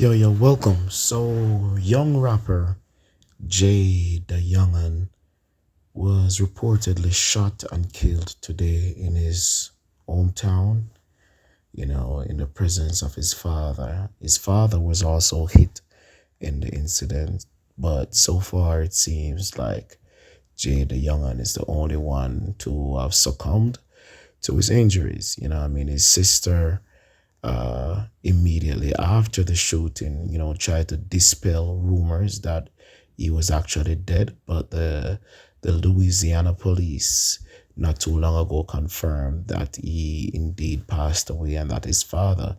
Yo, welcome. So, young rapper Jaydayoungan was reportedly shot and killed today in his hometown, in the presence of his father. His father was also hit in the incident, but so far it seems like Jaydayoungan is the only one to have succumbed to his injuries. His sister immediately after the shooting, tried to dispel rumors that he was actually dead. But the Louisiana police not too long ago confirmed that he indeed passed away and that his father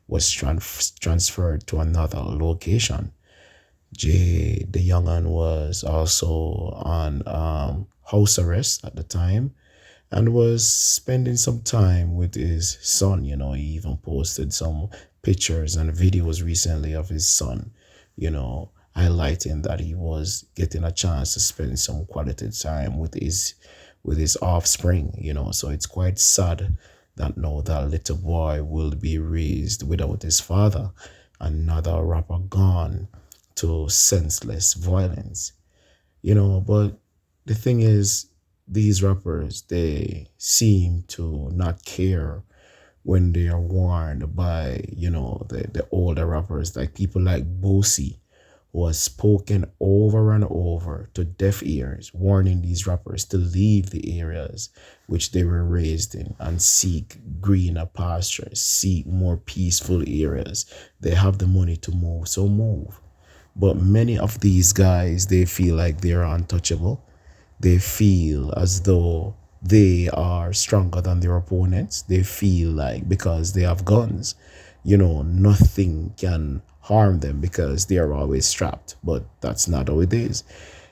was transferred to another location. Jay the youngun was also on house arrest at the time and was spending some time with his son. He even posted some pictures and videos recently of his son, highlighting that he was getting a chance to spend some quality time with his offspring. So it's quite sad that now that little boy will be raised without his father, another rapper gone to senseless violence. But the thing is, these rappers, they seem to not care when they are warned by, the older rappers, like people like Bosi, who has spoken over and over to deaf ears, warning these rappers to leave the areas which they were raised in and seek greener pastures, seek more peaceful areas. They have the money to move, so move. But many of these guys, they feel like they're untouchable. They feel as though they are stronger than their opponents. They feel like because they have guns, nothing can harm them because they are always strapped. But that's not how it is.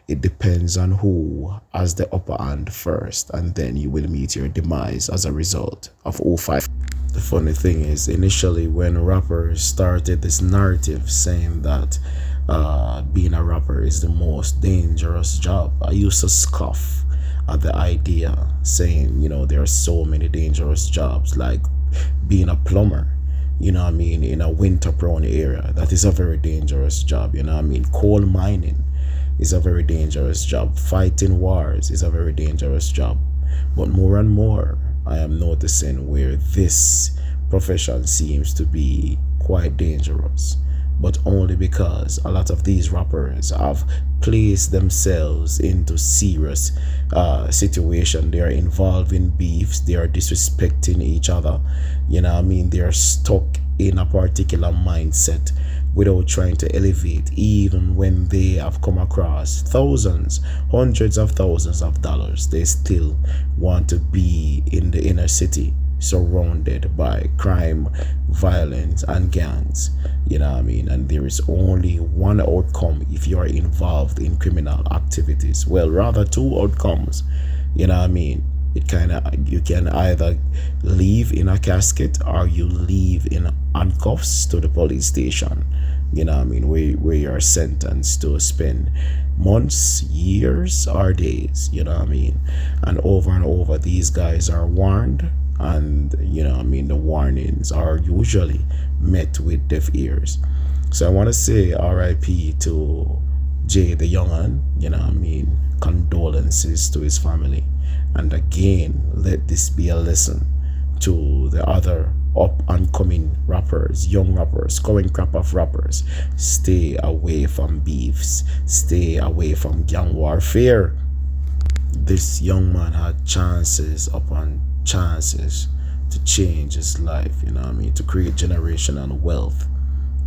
It depends on who has the upper hand first, and then you will meet your demise as a result of who fight. The funny thing is, initially, when rappers started this narrative saying that being a rapper is the most dangerous job, I used to scoff at the idea, saying, there are so many dangerous jobs, like being a plumber. In a winter prone area, that is a very dangerous job. Coal mining is a very dangerous job. Fighting wars is a very dangerous job. But more and more, I am noticing where this profession seems to be quite dangerous, but only because a lot of these rappers have placed themselves into serious situation. They are involved in beefs. They are disrespecting each other. They are stuck in a particular mindset without trying to elevate, even when they have come across thousands, hundreds of thousands of dollars. They still want to be in the inner city, surrounded by crime, violence, and gangs. And there is only one outcome if you are involved in criminal activities. Well, rather two outcomes. It kind of, you can either leave in a casket or you leave in handcuffs to the police station. Where you are sentenced to spend months, years, or days. And over, these guys are warned, and the warnings are usually met with deaf ears. So I want to say RIP to Jay the Young'un. Condolences to his family. And again, let this be a lesson to the other up and coming rappers, young rappers, coming crop of rappers. Stay away from beefs, stay away from gang warfare. This young man had chances upon chances to change his life, to create generational wealth,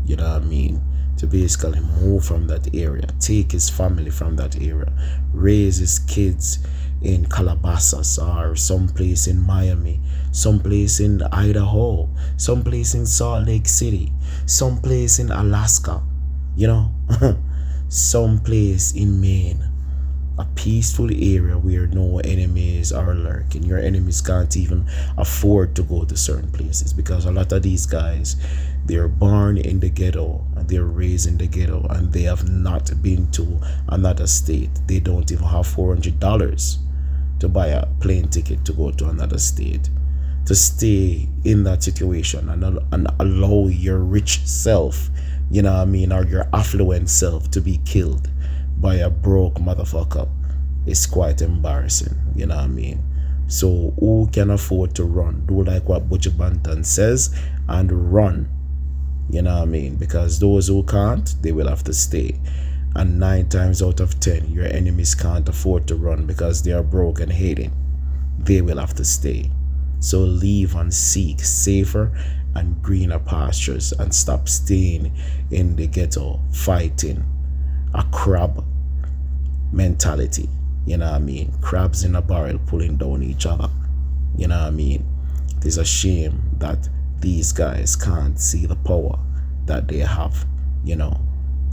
to basically move from that area, take his family from that area, raise his kids in Calabasas or someplace in Miami, someplace in Idaho, someplace in Salt Lake City, someplace in Alaska, someplace in Maine. A peaceful area where no enemies are lurking. Your enemies can't even afford to go to certain places because a lot of these guys, they're born in the ghetto and they're raised in the ghetto and they have not been to another state. They don't even have $400 to buy a plane ticket to go to another state. To stay in that situation and allow your rich self you know what I mean, or your affluent self to be killed by a broke motherfucker is quite embarrassing, you know what I mean? So who can afford to run? Do like what Butcher Banton says and run, you know what I mean? Because those who can't, they will have to stay. And 9 times out of 10, your enemies can't afford to run because they are broke and hating. They will have to stay. So leave and seek safer and greener pastures and stop staying in the ghetto fighting a crab mentality. You know what I mean? Crabs in a barrel pulling down each other. You know what I mean? It is a shame that these guys can't see the power that they have, you know,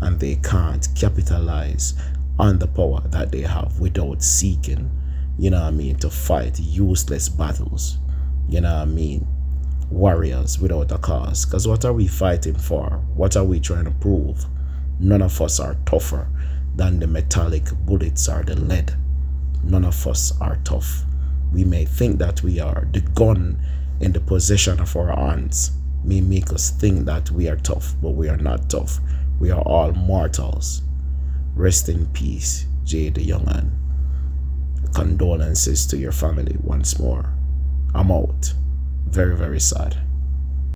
and they can't capitalize on the power that they have without seeking, you know what I mean, to fight useless battles. You know what I mean? Warriors without a cause. Because what are we fighting for? What are we trying to prove? None of us are tougher than the metallic bullets or the lead. None of us are tough. We may think that we are. The gun in the possession of our hands may make us think that we are tough, but we are not tough. We are all mortals. Rest in peace, Jaydayoungan. Condolences to your family once more. I'm out. Very, very sad.